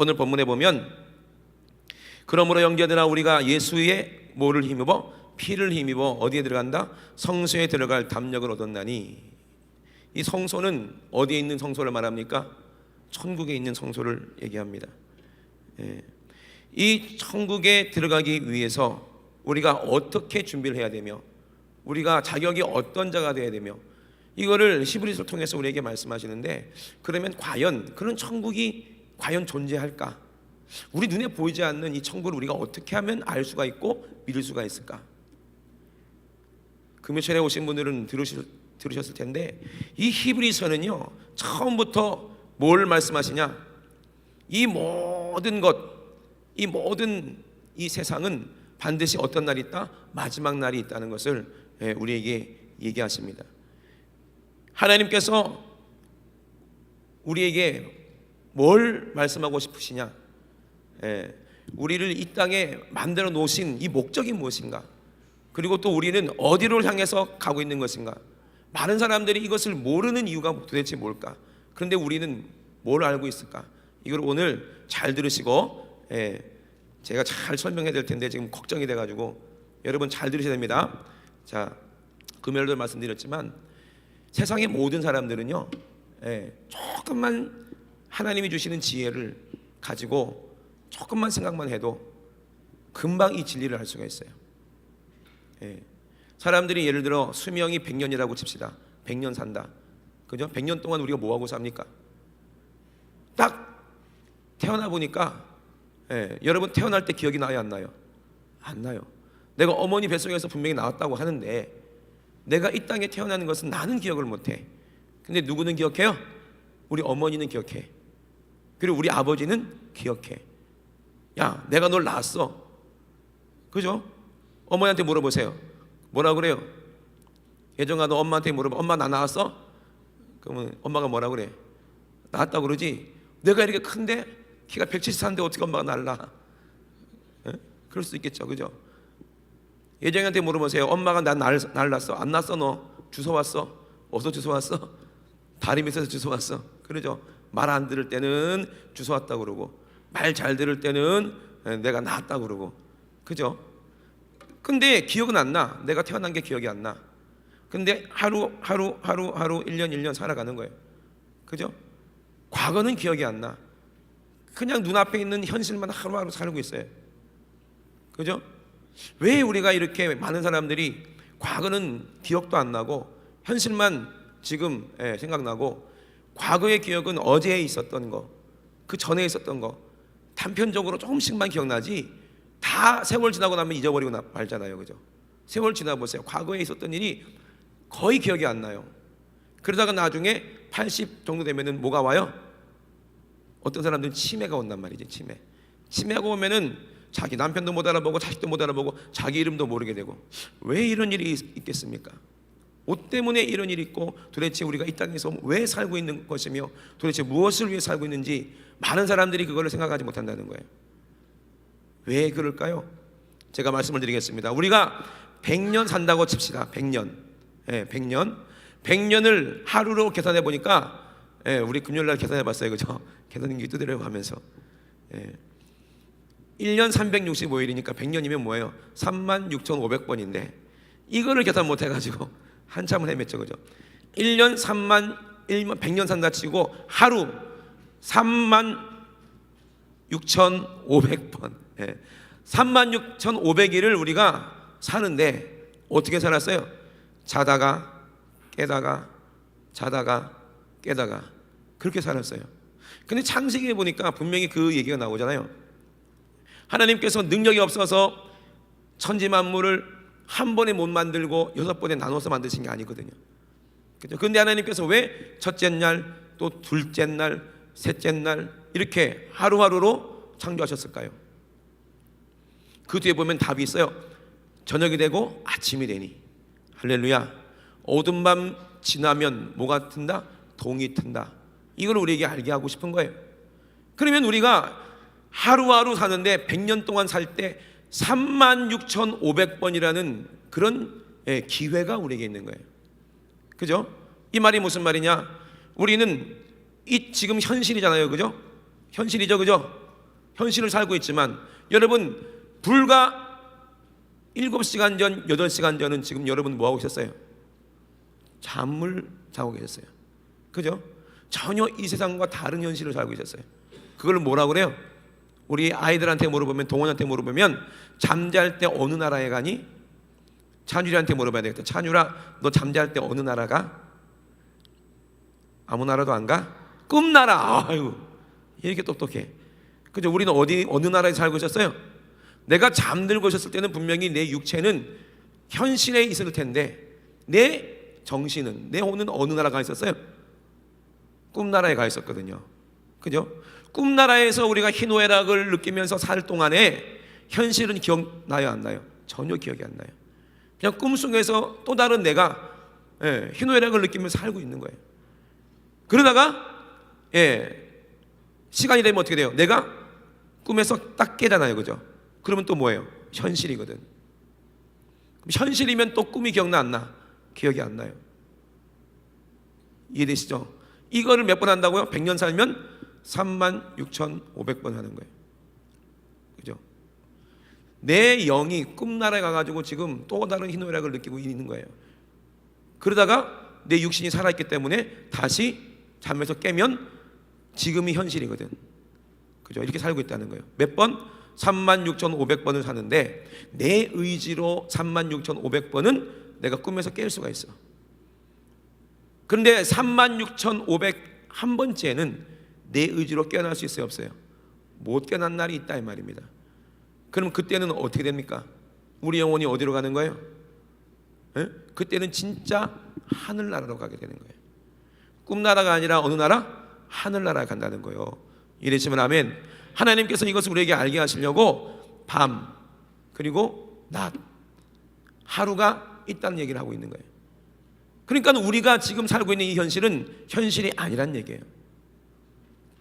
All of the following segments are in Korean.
오늘 본문에 보면 그러므로 형제들아 우리가 예수의 뭐를 힘입어? 피를 힘입어 어디에 들어간다? 성소에 들어갈 담력을 얻었나니. 이 성소는 어디에 있는 성소를 말합니까? 천국에 있는 성소를 얘기합니다. 이 천국에 들어가기 위해서 우리가 어떻게 준비를 해야 되며 우리가 자격이 어떤 자가 되어야 되며 이거를 히브리서를 통해서 우리에게 말씀하시는데, 그러면 과연 그런 천국이 과연 존재할까? 우리 눈에 보이지 않는 이 천국을 우리가 어떻게 하면 알 수가 있고 믿을 수가 있을까? 금요일에 오신 분들은 들으셨을 텐데 이 히브리서는요 처음부터 뭘 말씀하시냐? 이 모든 것, 이 모든 이 세상은 반드시 어떤 날이 있다? 마지막 날이 있다는 것을 우리에게 얘기하십니다. 하나님께서 우리에게 뭘 말씀하고 싶으시냐? 우리를 이 땅에 만들어 놓으신 이 목적이 무엇인가? 그리고 또 우리는 어디로 향해서 가고 있는 것인가? 많은 사람들이 이것을 모르는 이유가 도대체 뭘까? 그런데 우리는 뭘 알고 있을까? 이걸 오늘 잘 들으시고 제가 잘 설명해야 될 텐데 지금 걱정이 돼가지고 여러분 잘 들으셔야 됩니다. 자, 금요일도 말씀드렸지만 세상의 모든 사람들은요 조금만 하나님이 주시는 지혜를 가지고 조금만 생각만 해도 금방 이 진리를 알 수가 있어요. 사람들이 예를 들어 수명이 100년이라고 칩시다. 100년 산다. 그죠? 100년 동안 우리가 뭐하고 삽니까? 딱 태어나 보니까 여러분 태어날 때 기억이 나요 안 나요? 안 나요. 내가 어머니 뱃속에서 분명히 나왔다고 하는데 내가 이 땅에 태어나는 것은 나는 기억을 못해. 근데 누구는 기억해요? 우리 어머니는 기억해. 그리고 우리 아버지는 기억해. 야, 내가 널 낳았어. 그죠? 어머니한테 물어보세요. 뭐라 그래요? 예정아 너 엄마한테 물어봐. 엄마 나 낳았어? 그러면 엄마가 뭐라 그래? 낳았다고 그러지? 내가 이렇게 큰데 키가 174인데 어떻게 엄마가 날 낳아? 그럴 수 있겠죠. 그죠? 예정이한테 물어보세요. 엄마가 날 낳았어? 안 낳았어? 너 주워 왔어? 어디서 주워 왔어? 다리 밑에서 주워 왔어? 그러죠? 말 안 들을 때는 주워 왔다고 그러고 말 잘 들을 때는 내가 낳았다고 그러고. 그죠? 근데 기억은 안 나. 내가 태어난 게 기억이 안 나. 근데 하루 1년 살아가는 거예요. 그죠? 과거는 기억이 안 나. 그냥 눈앞에 있는 현실만 하루하루 살고 있어요. 그죠? 왜 우리가 이렇게 많은 사람들이 과거는 기억도 안 나고 현실만 지금 생각나고, 과거의 기억은 어제에 있었던 거, 그 전에 있었던 거 단편적으로 조금씩만 기억나지 다 세월 지나고 나면 잊어버리고 말잖아요. 그죠? 세월 지나보세요. 과거에 있었던 일이 거의 기억이 안 나요. 그러다가 나중에 80 정도 되면은 뭐가 와요? 어떤 사람들은 치매가 온단 말이지. 치매가 오면은 자기 남편도 못 알아보고 자식도 못 알아보고 자기 이름도 모르게 되고. 왜 이런 일이 있겠습니까? 뭐 때문에 이런 일이 있고 도대체 우리가 이 땅에서 왜 살고 있는 것이며 도대체 무엇을 위해 살고 있는지 많은 사람들이 그거를 생각하지 못한다는 거예요. 왜 그럴까요? 제가 말씀을 드리겠습니다. 우리가 100년 산다고 칩시다. 100년. 100년을 하루로 계산해 보니까 우리 금요일날 계산해 봤어요. 그죠? 계산기 두드려고 하면서 1년 365일이니까 100년이면 뭐예요? 36,500번인데 이거를 계산 못 해가지고 한참을 헤맸죠. 그죠? 1년 100년 산다 치고 하루 36,500번 36,500일을 우리가 사는데 어떻게 살았어요? 자다가 깨다가 자다가 깨다가 그렇게 살았어요. 근데 창세기에 보니까 분명히 그 얘기가 나오잖아요. 하나님께서 능력이 없어서 천지 만물을 한 번에 못 만들고 6번에 나눠서 만드신 게 아니거든요. 그렇죠? 근데 하나님께서 왜 첫째 날, 또 둘째 날, 셋째 날 이렇게 하루하루로 창조하셨을까요? 그 뒤에 보면 답이 있어요. 저녁이 되고 아침이 되니. 할렐루야. 어두운 밤 지나면 뭐가 튼다? 동이 튼다. 이걸 우리에게 알게 하고 싶은 거예요. 그러면 우리가 하루하루 사는데 100년 동안 살 때 36,500번이라는 그런 기회가 우리에게 있는 거예요. 그죠? 이 말이 무슨 말이냐? 우리는 이 지금 현실이잖아요. 그죠? 현실이죠. 그죠? 현실을 살고 있지만 여러분 불과 7시간 전, 8시간 전은 지금 여러분 뭐하고 있었어요? 잠을 자고 계셨어요. 그죠? 전혀 이 세상과 다른 현실을 살고 있었어요. 그걸 뭐라고 그래요? 우리 아이들한테 물어보면, 동원한테 물어보면 잠잘 때 어느 나라에 가니? 찬율이한테 물어봐야 되겠다. 찬율아, 너 잠잘 때 어느 나라 가? 아무 나라도 안 가? 꿈나라. 아유, 이렇게 똑똑해. 그죠? 우리는 어느 나라에 살고 있었어요? 내가 잠들고 있었을 때는 분명히 내 육체는 현실에 있을 텐데 내 정신은, 내 혼은 어느 나라 가 있었어요? 꿈나라에 가 있었거든요. 그죠? 꿈나라에서 우리가 희노애락을 느끼면서 살 동안에 현실은 기억나요, 안 나요? 전혀 기억이 안 나요. 그냥 꿈속에서 또 다른 내가 희노애락을 느끼면서 살고 있는 거예요. 그러다가 시간이 되면 어떻게 돼요? 내가 꿈에서 딱 깨잖아요. 그죠? 그러면 또 뭐예요? 현실이거든. 그럼 현실이면 또 꿈이 기억나, 안 나? 기억이 안 나요. 이해되시죠? 이거를 몇 번 한다고요? 100년 살면 36,500번 하는 거예요. 그죠? 내 영이 꿈나라에 가가지고 지금 또 다른 희노애락을 느끼고 있는 거예요. 그러다가 내 육신이 살아있기 때문에 다시 잠에서 깨면 지금이 현실이거든. 그죠? 이렇게 살고 있다는 거예요. 몇 번? 36,500번을 사는데 내 의지로 36,500번은 내가 꿈에서 깰 수가 있어. 그런데 36,501번째는 내 의지로 깨어날 수 있어요, 없어요? 못 깨어난 날이 있다 이 말입니다. 그럼 그때는 어떻게 됩니까? 우리 영혼이 어디로 가는 거예요? 그때는 진짜 하늘나라로 가게 되는 거예요. 꿈나라가 아니라 어느 나라? 하늘나라에 간다는 거예요. 이래시면 아멘. 하나님께서 이것을 우리에게 알게 하시려고 밤 그리고 낮, 하루가 있다는 얘기를 하고 있는 거예요. 그러니까 우리가 지금 살고 있는 이 현실은 현실이 아니란 얘기예요.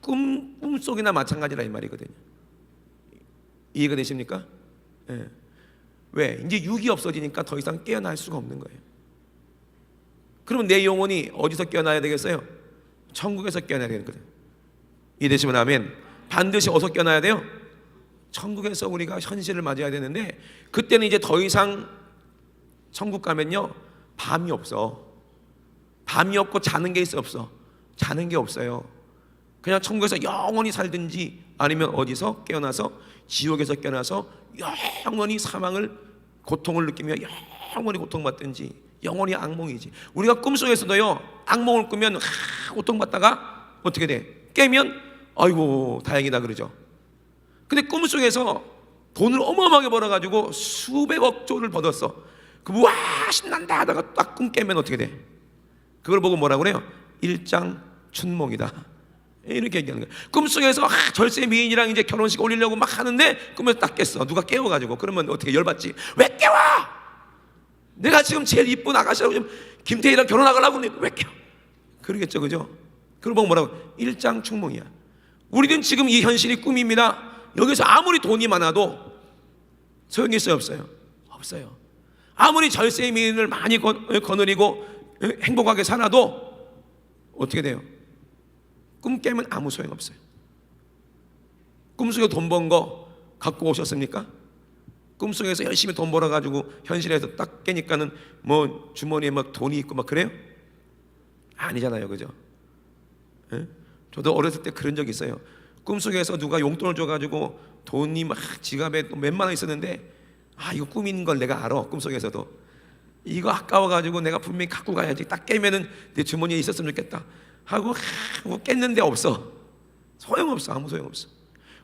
꿈속이나 마찬가지라 이 말이거든요. 이해가 되십니까? 왜? 이제 육이 없어지니까 더 이상 깨어날 수가 없는 거예요. 그럼 내 영혼이 어디서 깨어나야 되겠어요? 천국에서 깨어나야 되는 거예요. 이해되시면 아멘. 반드시 어디서 깨어나야 돼요? 천국에서 우리가 현실을 맞아야 되는데 그때는 이제 더 이상 천국 가면요 밤이 없어. 밤이 없고 자는 게 있어, 없어? 자는 게 없어요. 그냥 천국에서 영원히 살든지 아니면 어디서 깨어나서 지옥에서 깨어나서 영원히 사망을, 고통을 느끼며 영원히 고통받든지 영원히 악몽이지. 우리가 꿈속에서도요 악몽을 꾸면 고통받다가 어떻게 돼? 깨면 아이고 다행이다 그러죠. 근데 꿈속에서 돈을 어마어마하게 벌어가지고 수백억 조를 벌었어. 그럼 와 신난다 하다가 딱 꿈 깨면 어떻게 돼? 그걸 보고 뭐라고 그래요? 일장춘몽이다 이렇게 얘기하는 거예요. 꿈속에서 절세 미인이랑 이제 결혼식 올리려고 막 하는데 꿈에서 딱 깼어. 누가 깨워가지고. 그러면 어떻게 열받지? 왜 깨워? 내가 지금 제일 이쁜 아가씨라고 지금 김태희랑 결혼하려고 하는데 왜 깨워? 그러겠죠, 그죠? 그걸 보고 뭐라고? 일장춘몽이야. 우리는 지금 이 현실이 꿈입니다. 여기서 아무리 돈이 많아도 소용이 있어요, 없어요? 없어요. 아무리 절세 미인을 많이 거느리고 행복하게 살아도 어떻게 돼요? 꿈 깨면 아무 소용없어요. 꿈속에 돈 번 거 갖고 오셨습니까? 꿈속에서 열심히 돈 벌어가지고 현실에서 딱 깨니까는 뭐 주머니에 막 돈이 있고 막 그래요? 아니잖아요, 그죠? 저도 어렸을 때 그런 적이 있어요. 꿈속에서 누가 용돈을 줘가지고 돈이 막 지갑에 몇만 원 있었는데 이거 꿈인 걸 내가 알아. 꿈속에서도 이거 아까워가지고 내가 분명히 갖고 가야지. 딱 깨면은 내 주머니에 있었으면 좋겠다 하고 깼는데 없어. 소용없어. 아무 소용없어.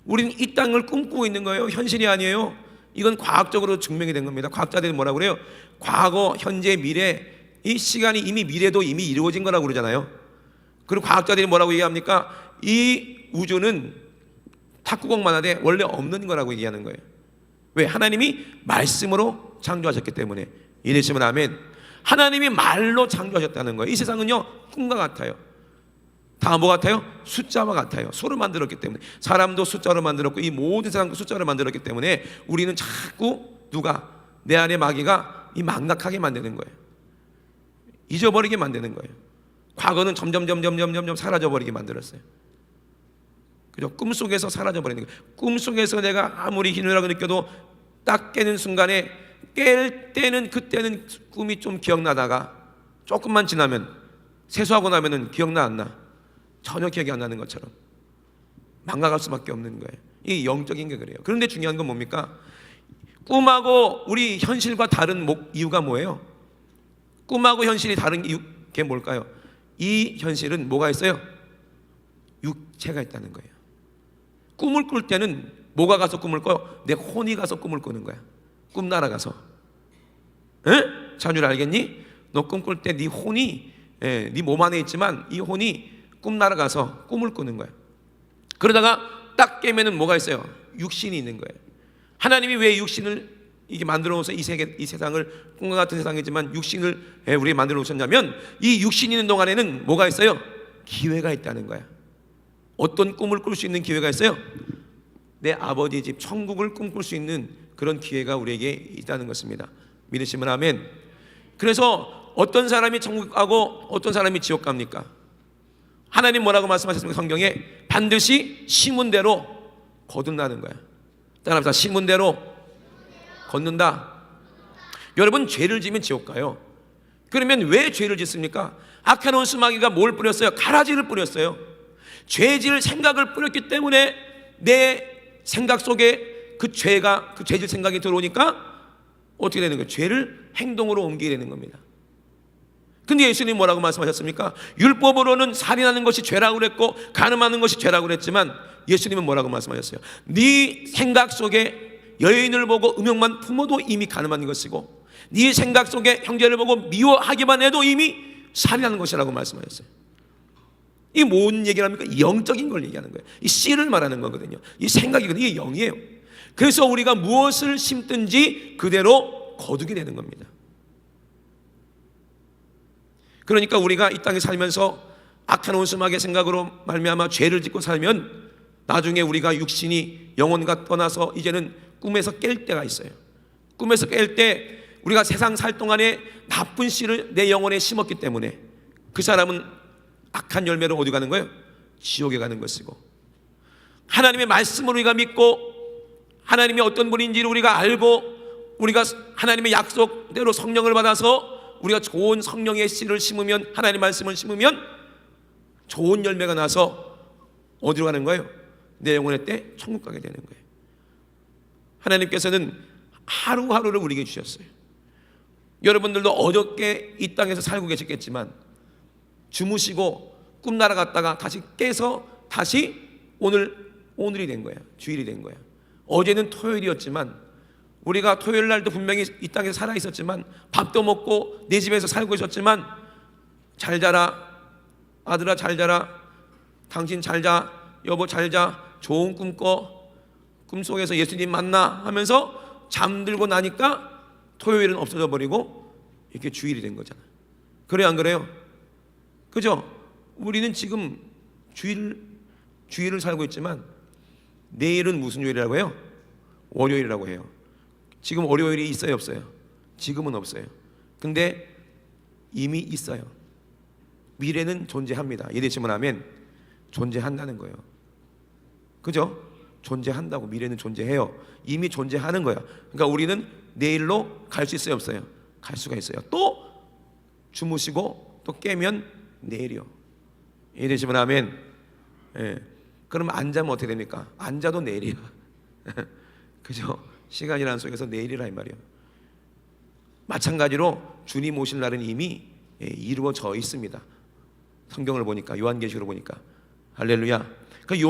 우리는 이 땅을 꿈꾸고 있는 거예요. 현실이 아니에요. 이건 과학적으로 증명이 된 겁니다. 과학자들이 뭐라고 그래요? 과거, 현재, 미래, 이 시간이 이미 미래도 이미 이루어진 거라고 그러잖아요. 그리고 과학자들이 뭐라고 얘기합니까? 이 우주는 탁구공만 하되 원래 없는 거라고 얘기하는 거예요. 왜? 하나님이 말씀으로 창조하셨기 때문에. 이래시면 아멘. 하나님이 말로 창조하셨다는 거예요. 이 세상은요 꿈과 같아요. 다 뭐 같아요? 숫자와 같아요. 수로 만들었기 때문에. 사람도 숫자로 만들었고 이 모든 세상도 숫자로 만들었기 때문에 우리는 자꾸 누가 내 안에 마귀가 이 망각하게 만드는 거예요. 잊어버리게 만드는 거예요. 과거는 점점 사라져버리게 만들었어요. 그죠? 꿈속에서 사라져 버리는 거예요. 꿈속에서 내가 아무리 희노애락을 느껴도 딱 깨는 순간에, 깰 때는 그때는 꿈이 좀 기억나다가 조금만 지나면, 세수하고 나면은 기억나 안 나? 전혀 기억이 안 나는 것처럼 망각할 수밖에 없는 거예요. 이 영적인 게 그래요. 그런데 중요한 건 뭡니까? 꿈하고 우리 현실과 다른 이유가 뭐예요? 꿈하고 현실이 다른 이유, 게 뭘까요? 이 현실은 뭐가 있어요? 육체가 있다는 거예요. 꿈을 꿀 때는 뭐가 가서 꿈을 꿔요? 내 혼이 가서 꿈을 꾸는 거야. 꿈 날아가서. 에? 자유를 알겠니? 너 꿈 꿀 때 네 혼이, 네 몸 안에 있지만 이 혼이 꿈 날아가서 꿈을 꾸는 거야. 그러다가 딱 깨면은 뭐가 있어요? 육신이 있는 거예요. 하나님이 왜 육신을 이게 만들어 놓으셔서 이 세상을 꿈과 같은 세상이지만 육신을 우리에게 만들어 놓으셨냐면, 이 육신이 있는 동안에는 뭐가 있어요? 기회가 있다는 거야. 어떤 꿈을 꿀 수 있는 기회가 있어요? 내 아버지 집 천국을 꿈꿀 수 있는 그런 기회가 우리에게 있다는 것입니다. 믿으시면 아멘. 그래서 어떤 사람이 천국 가고 어떤 사람이 지옥 갑니까? 하나님 뭐라고 말씀하셨습니까? 성경에 반드시 심은 대로 거둔다는 거야. 따라합시다. 심은 대로 걷는다. 여러분, 죄를 지면 지옥 가요. 그러면 왜 죄를 짓습니까? 악한 원수마귀가 뭘 뿌렸어요? 가라지를 뿌렸어요. 죄질 생각을 뿌렸기 때문에 내 생각 속에 그 죄가, 그 죄질 생각이 들어오니까 어떻게 되는 거예요? 죄를 행동으로 옮기게 되는 겁니다. 근데 예수님 뭐라고 말씀하셨습니까? 율법으로는 살인하는 것이 죄라고 그랬고 간음하는 것이 죄라고 그랬지만 예수님은 뭐라고 말씀하셨어요? 네 생각 속에 여인을 보고 음욕만 품어도 이미 간음하는 것이고, 네 생각 속에 형제를 보고 미워하기만 해도 이미 살인하는 것이라고 말씀하셨어요. 이 뭔 얘기를 합니까? 영적인 걸 얘기하는 거예요. 이 씨를 말하는 거거든요. 이 생각이거든요. 이게 영이에요. 그래서 우리가 무엇을 심든지 그대로 거두게 되는 겁니다. 그러니까 우리가 이 땅에 살면서 악한 원수마귀의 생각으로 말미암아 죄를 짓고 살면 나중에 우리가 육신이 영혼과 떠나서 이제는 꿈에서 깰 때가 있어요. 꿈에서 깰 때 우리가 세상 살 동안에 나쁜 씨를 내 영혼에 심었기 때문에 그 사람은 악한 열매로 어디 가는 거예요? 지옥에 가는 것이고, 하나님의 말씀을 우리가 믿고 하나님이 어떤 분인지를 우리가 알고 우리가 하나님의 약속대로 성령을 받아서 우리가 좋은 성령의 씨를 심으면, 하나님의 말씀을 심으면 좋은 열매가 나서 어디로 가는 거예요? 내 영혼의 때 천국 가게 되는 거예요. 하나님께서는 하루하루를 우리에게 주셨어요. 여러분들도 어저께 이 땅에서 살고 계셨겠지만 주무시고 꿈 날아갔다가 다시 깨서 다시 오늘이 된 거야. 주일이 된 거야. 어제는 토요일이었지만 우리가 토요일 날도 분명히 이 땅에서 살아 있었지만 밥도 먹고 내 집에서 살고 있었지만 잘 자라 아들아, 잘 자라, 당신 잘 자, 여보 잘 자, 좋은 꿈 꿔, 꿈속에서 예수님 만나 하면서 잠들고 나니까 토요일은 없어져 버리고 이렇게 주일이 된 거잖아. 그래요, 안 그래요? 그죠? 우리는 지금 주일을 살고 있지만 내일은 무슨 요일이라고 해요? 월요일이라고 해요. 지금 월요일이 있어요, 없어요? 지금은 없어요. 근데 이미 있어요. 미래는 존재합니다. 이해되시면 하면 존재한다는 거예요. 그죠? 존재한다고. 미래는 존재해요. 이미 존재하는 거야. 그러니까 우리는 내일로 갈 수 있어요, 없어요? 갈 수가 있어요. 또 주무시고 또 깨면 내일이요. 이해되시면 하면 그럼 안 자면 어떻게 됩니까? 안 자도 내일이야. 그죠? 시간이라는 속에서 내일이라 이 말이에요. 마찬가지로 주님 오실 날은 이미 이루어져 있습니다. 성경을 보니까, 요한계시록을 보니까. 할렐루야. 그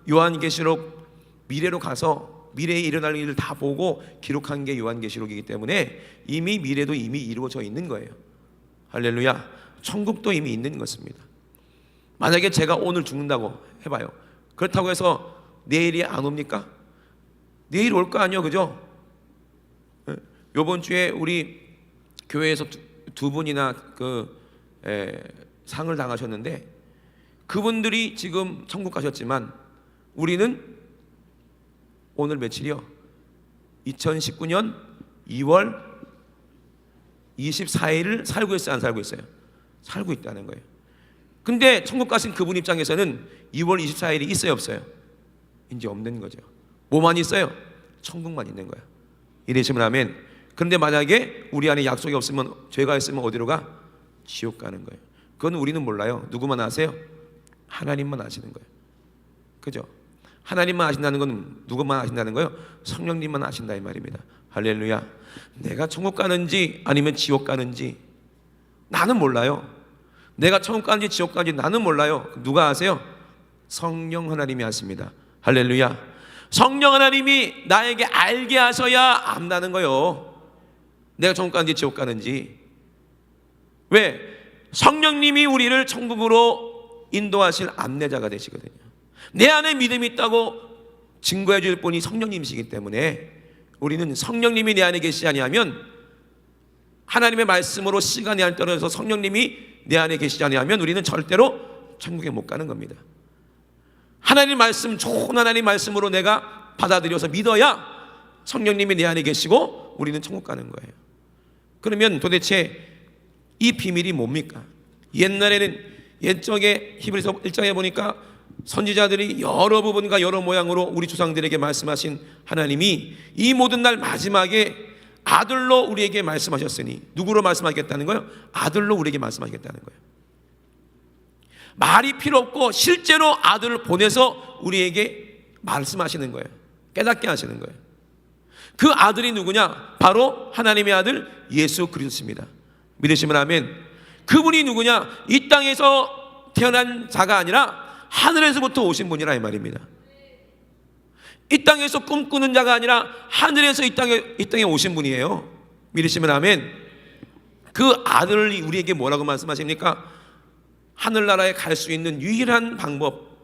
요한계시록 미래로 가서 미래에 일어날 일을 다 보고 기록한 게 요한계시록이기 때문에 이미 미래도 이미 이루어져 있는 거예요. 할렐루야. 천국도 이미 있는 것입니다. 만약에 제가 오늘 죽는다고 해봐요. 그렇다고 해서 내일이 안 옵니까? 내일 올 거 아니요, 그죠? 요번 주에 우리 교회에서 두 분이나 상을 당하셨는데 그분들이 지금 천국 가셨지만 우리는 오늘 며칠이요? 2019년 2월 24일을 살고 있어요, 안 살고 있어요? 살고 있다는 거예요. 근데 천국 가신 그분 입장에서는 2월 24일이 있어요, 없어요? 이제 없는 거죠. 뭐만 있어요? 천국만 있는 거야. 이래시면 아멘. 그런데 만약에 우리 안에 약속이 없으면, 죄가 있으면 어디로 가? 지옥 가는 거예요. 그건 우리는 몰라요. 누구만 아세요? 하나님만 아시는 거예요. 그죠? 하나님만 아신다는 건 누구만 아신다는 거예요? 성령님만 아신다 이 말입니다. 할렐루야. 내가 천국 가는지 아니면 지옥 가는지 나는 몰라요. 내가 천국 가는지 지옥 가는지 나는 몰라요. 누가 아세요? 성령 하나님이 아십니다. 할렐루야. 성령 하나님이 나에게 알게 하셔야 안다는 거예요. 내가 천국 가는지 지옥 가는지. 왜? 성령님이 우리를 천국으로 인도하실 안내자가 되시거든요. 내 안에 믿음이 있다고 증거해 줄 분이 성령님이시기 때문에 우리는 성령님이 내 안에 계시지 아니하면, 하나님의 말씀으로 시간이 안 떨어져서 성령님이 내 안에 계시지 아니하면 우리는 절대로 천국에 못 가는 겁니다. 하나님 말씀, 좋은 하나님 말씀으로 내가 받아들여서 믿어야 성령님이 내 안에 계시고 우리는 천국 가는 거예요. 그러면 도대체 이 비밀이 뭡니까? 옛날에는, 옛적에 히브리서 1장에 보니까 선지자들이 여러 부분과 여러 모양으로 우리 조상들에게 말씀하신 하나님이 이 모든 날 마지막에 아들로 우리에게 말씀하셨으니, 누구로 말씀하겠다는 거예요? 아들로 우리에게 말씀하겠다는 거예요. 말이 필요 없고 실제로 아들을 보내서 우리에게 말씀하시는 거예요. 깨닫게 하시는 거예요. 그 아들이 누구냐? 바로 하나님의 아들 예수 그리스도입니다. 믿으시면 아멘. 그분이 누구냐? 이 땅에서 태어난 자가 아니라 하늘에서부터 오신 분이라 이 말입니다. 이 땅에서 꿈꾸는 자가 아니라 하늘에서 이 땅에 오신 분이에요. 믿으시면 아멘. 그 아들이 우리에게 뭐라고 말씀하십니까? 하늘나라에 갈 수 있는 유일한 방법,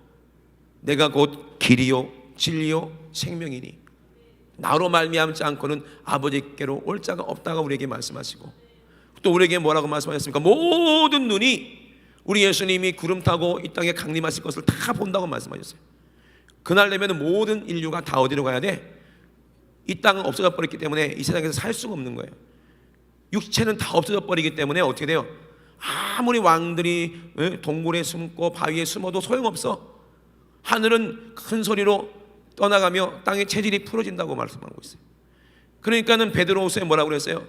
내가 곧 길이요 진리요 생명이니 나로 말미암지 않고는 아버지께로 올 자가 없다가 우리에게 말씀하시고, 또 우리에게 뭐라고 말씀하셨습니까? 모든 눈이 우리 예수님이 구름 타고 이 땅에 강림하실 것을 다 본다고 말씀하셨어요. 그날 되면 모든 인류가 다 어디로 가야 돼? 이 땅은 없어져 버렸기 때문에 이 세상에서 살 수가 없는 거예요. 육체는 다 없어져 버리기 때문에 어떻게 돼요? 아무리 왕들이 동굴에 숨고 바위에 숨어도 소용없어. 하늘은 큰 소리로 떠나가며 땅의 체질이 풀어진다고 말씀하고 있어요. 그러니까는 베드로후서에 뭐라고 그랬어요?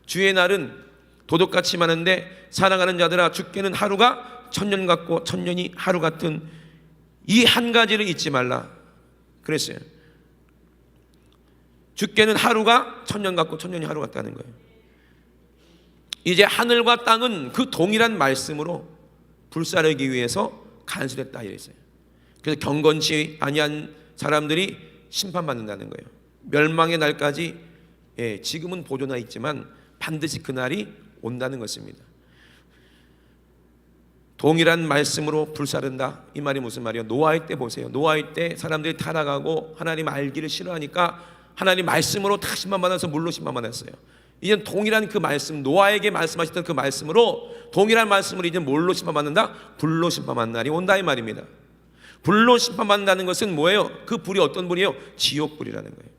주의 날은 도둑같이 많은데 사랑하는 자들아, 죽게는 하루가 천년 같고 천년이 하루 같은 이 한 가지를 잊지 말라 그랬어요. 죽게는 하루가 천년 같고 천년이 하루 같다는 거예요. 이제 하늘과 땅은 그 동일한 말씀으로 불사르기 위해서 간수됐다 이랬어요. 그래서 경건치 아니한 사람들이 심판받는다는 거예요. 멸망의 날까지, 지금은 보존하 있지만 반드시 그날이 온다는 것입니다. 동일한 말씀으로 불사른다, 이 말이 무슨 말이에요? 노아의 때 보세요. 노아의 때 사람들이 타락하고 하나님 알기를 싫어하니까 하나님 말씀으로 다 심판받아서 물로 심판받았어요. 이제 동일한 그 말씀, 노아에게 말씀하셨던 그 말씀으로, 동일한 말씀으로 이제 뭘로 심판받는다? 불로 심판받는 날이 온다 이 말입니다. 불로 심판받는다는 것은 뭐예요? 그 불이 어떤 불이에요? 지옥불이라는 거예요.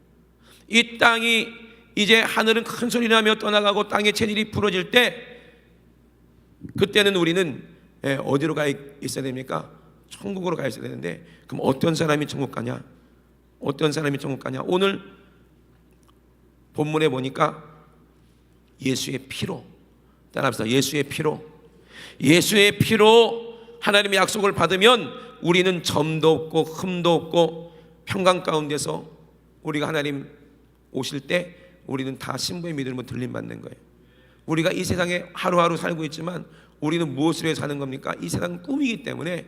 이 땅이 이제 하늘은 큰 소리 나며 떠나가고 땅의 체질이 풀어질 때, 그때는 우리는 어디로 가 있어야 됩니까? 천국으로 가 있어야 되는데, 그럼 어떤 사람이 천국 가냐? 어떤 사람이 천국 가냐? 오늘 본문에 보니까 예수의 피로, 따라합시다. 예수의 피로. 예수의 피로 하나님의 약속을 받으면 우리는 점도 없고 흠도 없고 평강 가운데서 우리가 하나님 오실 때 우리는 다 신부의 믿음으로 들림받는 거예요. 우리가 이 세상에 하루하루 살고 있지만 우리는 무엇을 위해 사는 겁니까? 이 세상은 꿈이기 때문에,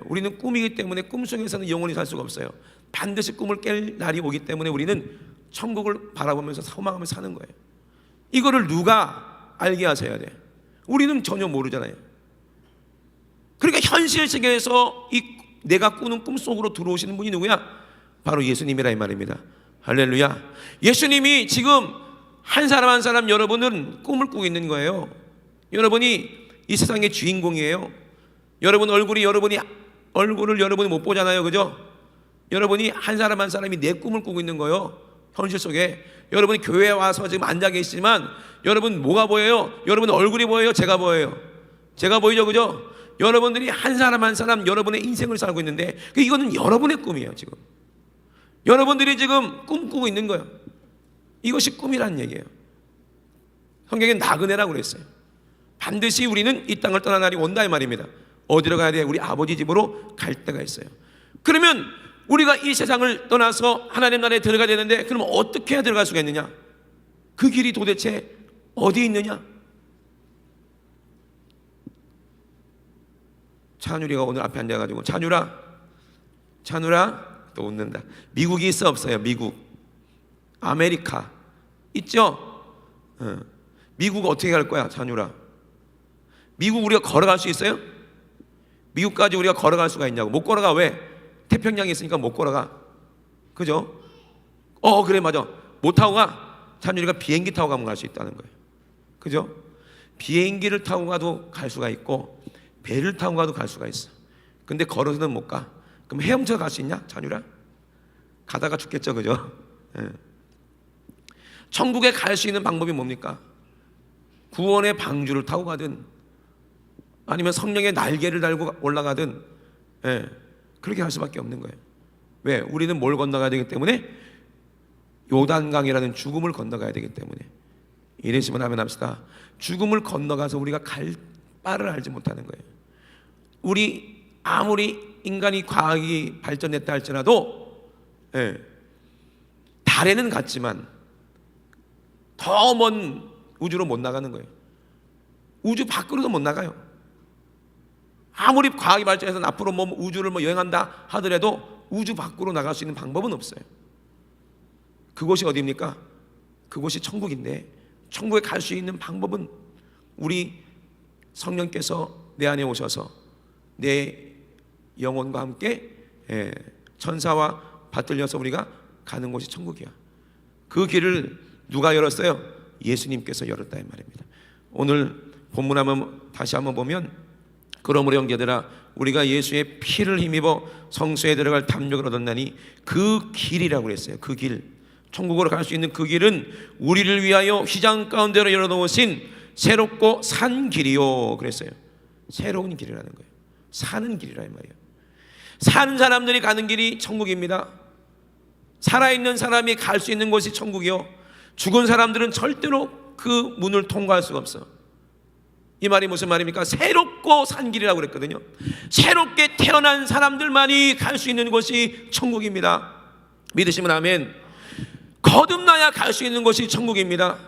우리는 꿈이기 때문에 꿈속에서는 영원히 살 수가 없어요. 반드시 꿈을 깰 날이 오기 때문에 우리는 천국을 바라보면서 소망하면서 사는 거예요. 이거를 누가 알게 하셔야 돼? 우리는 전혀 모르잖아요. 그러니까 현실 세계에서 이 내가 꾸는 꿈 속으로 들어오시는 분이 누구야? 바로 예수님이라 이 말입니다. 할렐루야. 예수님이 지금 한 사람 한 사람 여러분은 꿈을 꾸고 있는 거예요. 여러분이 이 세상의 주인공이에요. 여러분 얼굴을 여러분이 못 보잖아요, 그죠? 여러분이 한 사람 한 사람이 내 꿈을 꾸고 있는 거예요. 현실 속에 여러분이 교회에 와서 지금 앉아 계시지만 여러분 뭐가 보여요? 여러분 얼굴이 보여요? 제가 보여요? 제가 보이죠, 그죠? 여러분들이 한 사람 한 사람 여러분의 인생을 살고 있는데 이거는 여러분의 꿈이에요. 지금 여러분들이 지금 꿈꾸고 있는 거예요. 이것이 꿈이라는 얘기예요. 성경에 나그네라고 그랬어요. 반드시 우리는 이 땅을 떠난 날이 온다 이 말입니다. 어디로 가야 돼? 우리 아버지 집으로 갈 때가 있어요. 그러면 우리가 이 세상을 떠나서 하나님 나라에 들어가야 되는데 그럼 어떻게 해야 들어갈 수가 있느냐? 그 길이 도대체 어디 있느냐? 찬율이가 오늘 앞에 앉아가지고 찬율아 또 웃는다. 미국이 있어 없어요? 미국, 아메리카 있죠? 미국 어떻게 갈 거야? 찬율아, 미국 우리가 걸어갈 수 있어요? 미국까지 우리가 걸어갈 수가 있냐고. 못 걸어가. 왜? 태평양에 있으니까 못 걸어가. 그죠? 그래 맞아. 못 타고 가. 찬율이가 비행기 타고 가면 갈 수 있다는 거예요. 그죠? 비행기를 타고 가도 갈 수가 있고 배를 타고 가도 갈 수가 있어. 근데 걸어서는 못 가. 그럼 헤엄쳐 갈 수 있냐? 찬율아? 가다가 죽겠죠. 그죠? 천국에 갈 수 있는 방법이 뭡니까? 구원의 방주를 타고 가든 아니면 성령의 날개를 달고 올라가든 그렇게 할 수밖에 없는 거예요. 왜? 우리는 뭘 건너가야 되기 때문에? 요단강이라는 죽음을 건너가야 되기 때문에. 이러시면 하면 합시다. 죽음을 건너가서 우리가 갈 바를 알지 못하는 거예요. 우리 아무리 인간이 과학이 발전했다 할지라도 달에는 갔지만 더 먼 우주로 못 나가는 거예요. 우주 밖으로도 못 나가요. 아무리 과학이 발전해서 앞으로 우주를 여행한다 하더라도 우주 밖으로 나갈 수 있는 방법은 없어요. 그곳이 어디입니까? 그곳이 천국인데 천국에 갈 수 있는 방법은 우리 성령께서 내 안에 오셔서 내 영혼과 함께 천사와 받들려서 우리가 가는 곳이 천국이야. 그 길을 누가 열었어요? 예수님께서 열었다 이 말입니다. 오늘 본문 한번 다시 한번 보면 그러므로 형제들아 우리가 예수의 피를 힘입어 성소에 들어갈 담력을 얻었나니 그 길이라고 그랬어요. 그 길, 천국으로 갈 수 있는 그 길은 우리를 위하여 휘장 가운데로 열어놓으신 새롭고 산 길이요 그랬어요. 새로운 길이라는 거예요. 사는 길이라 이 말이에요. 사는 사람들이 가는 길이 천국입니다. 살아있는 사람이 갈 수 있는 곳이 천국이요, 죽은 사람들은 절대로 그 문을 통과할 수가 없어. 이 말이 무슨 말입니까? 새롭고 산 길이라고 그랬거든요. 새롭게 태어난 사람들만이 갈 수 있는 곳이 천국입니다. 믿으시면 아멘. 거듭나야 갈 수 있는 곳이 천국입니다.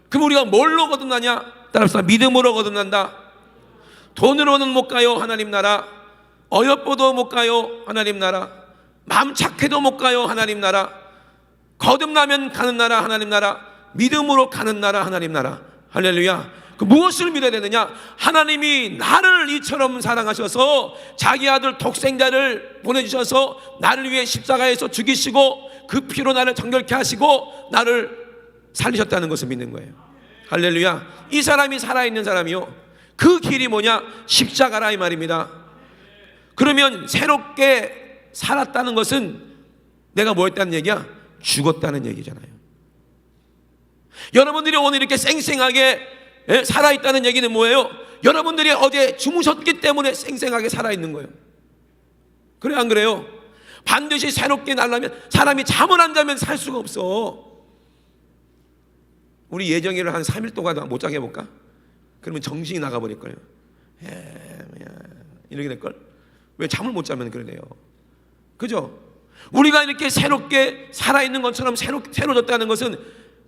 그럼 우리가 뭘로 거듭나냐? 따라서 믿음으로 거듭난다. 돈으로는 못 가요 하나님 나라. 어여뻐도 못 가요 하나님 나라. 마음 착해도 못 가요 하나님 나라. 거듭나면 가는 나라 하나님 나라. 믿음으로 가는 나라 하나님 나라. 할렐루야. 그 무엇을 믿어야 되느냐? 하나님이 나를 이처럼 사랑하셔서 자기 아들 독생자를 보내주셔서 나를 위해 십자가에서 죽이시고 그 피로 나를 정결케 하시고 나를 살리셨다는 것을 믿는 거예요. 할렐루야. 이 사람이 살아있는 사람이요, 그 길이 뭐냐? 십자가라 이 말입니다. 그러면 새롭게 살았다는 것은 내가 뭐 했다는 얘기야? 죽었다는 얘기잖아요. 여러분들이 오늘 이렇게 쌩쌩하게 살아있다는 얘기는 뭐예요? 여러분들이 어제 주무셨기 때문에 쌩쌩하게 살아있는 거예요. 그래 안 그래요? 반드시 새롭게 날려면 사람이 잠을 안 자면 살 수가 없어. 우리 예정이를 한 3일 동안 못 자게 해볼까? 그러면 정신이 나가버릴 거예요. 이렇게 될걸? 왜 잠을 못 자면 그러네요. 그죠? 우리가 이렇게 새롭게 살아있는 것처럼 새로워졌다는 것은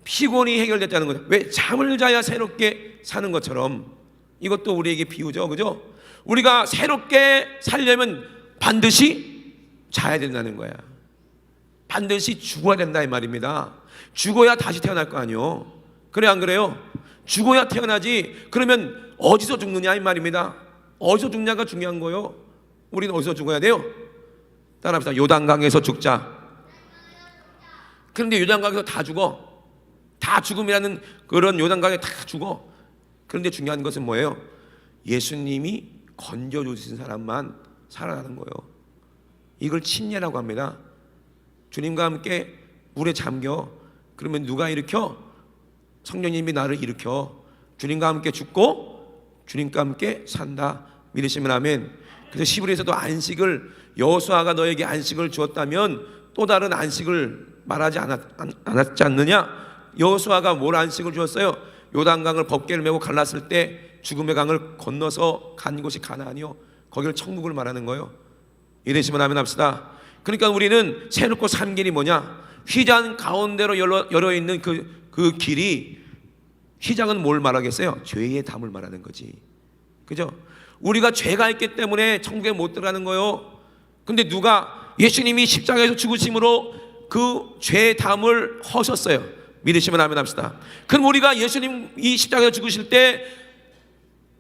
피곤이 해결됐다는 거죠. 왜? 잠을 자야 새롭게 사는 것처럼 이것도 우리에게 비유죠. 그죠? 우리가 새롭게 살려면 반드시 자야 된다는 거야. 반드시 죽어야 된다 이 말입니다. 죽어야 다시 태어날 거 아니요. 그래 안 그래요? 죽어야 태어나지. 그러면 어디서 죽느냐 이 말입니다. 어디서 죽냐가 중요한 거요. 우리는 어디서 죽어야 돼요? 따라합시다. 요단강에서 죽자. 그런데 요단강에서 다 죽어. 다 죽음이라는 그런 요단강에 다 죽어. 그런데 중요한 것은 뭐예요? 예수님이 건져주신 사람만 살아나는 거예요. 이걸 침례라고 합니다. 주님과 함께 물에 잠겨. 그러면 누가 일으켜? 성령님이 나를 일으켜 주님과 함께 죽고 주님과 함께 산다. 믿으시면 아멘. 그래서 시브리에서도 안식을, 여호수아가 너에게 안식을 주었다면 또 다른 안식을 말하지 않았지 않느냐? 여호수아가 뭘 안식을 주었어요? 요단강을 법궤를 메고 갈랐을 때 죽음의 강을 건너서 간 곳이 가나안이요, 거기를 천국을 말하는 거예요. 이러시면 아멘 합시다. 그러니까 우리는 새롭고 산 길이 뭐냐? 휘장 가운데로 열어있는 그 길이, 휘장은 뭘 말하겠어요? 죄의 담을 말하는 거지. 그죠? 우리가 죄가 있기 때문에 천국에 못 들어가는 거예요. 근데 누가 예수님이 십자가에서 죽으심으로 그 죄의 담을 허셨어요. 믿으시면 아멘 합시다. 그럼 우리가 예수님이 십자가에서 죽으실 때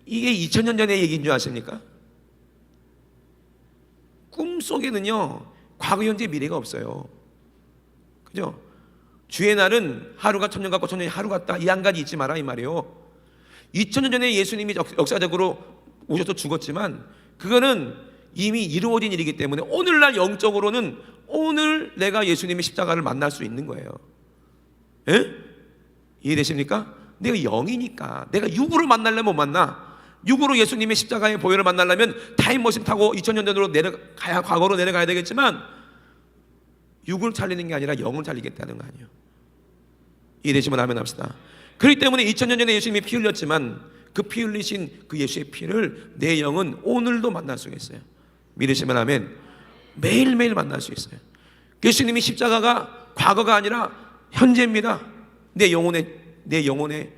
이게 2000년 전의 얘기인 줄 아십니까? 꿈속에는요 과거, 현재, 미래가 없어요. 그죠? 주의 날은 하루가 천년 같고 천년이 하루 같다, 이 한 가지 잊지 마라 이 말이에요. 2000년 전에 예수님이 역사적으로 오셔서 죽었지만 그거는 이미 이루어진 일이기 때문에 오늘날 영적으로는 오늘 내가 예수님의 십자가를 만날 수 있는 거예요. 예? 이해되십니까? 내가 영이니까. 내가 육으로 만나려면 못 만나. 육으로 예수님의 십자가의 보혈을 만나려면 타임머신 타고 2000년 전으로 과거로 내려가야 되겠지만 육을 살리는 게 아니라 영을 살리겠다는 거 아니에요. 이해되시면 아멘 합시다. 그렇기 때문에 2000년 전에 예수님이 피 흘렸지만 그 피 흘리신 그 예수의 피를 내 영은 오늘도 만날 수 있어요. 믿으시면 아멘. 매일매일 만날 수 있어요. 예수님이 십자가가 과거가 아니라 현재입니다. 내 영혼의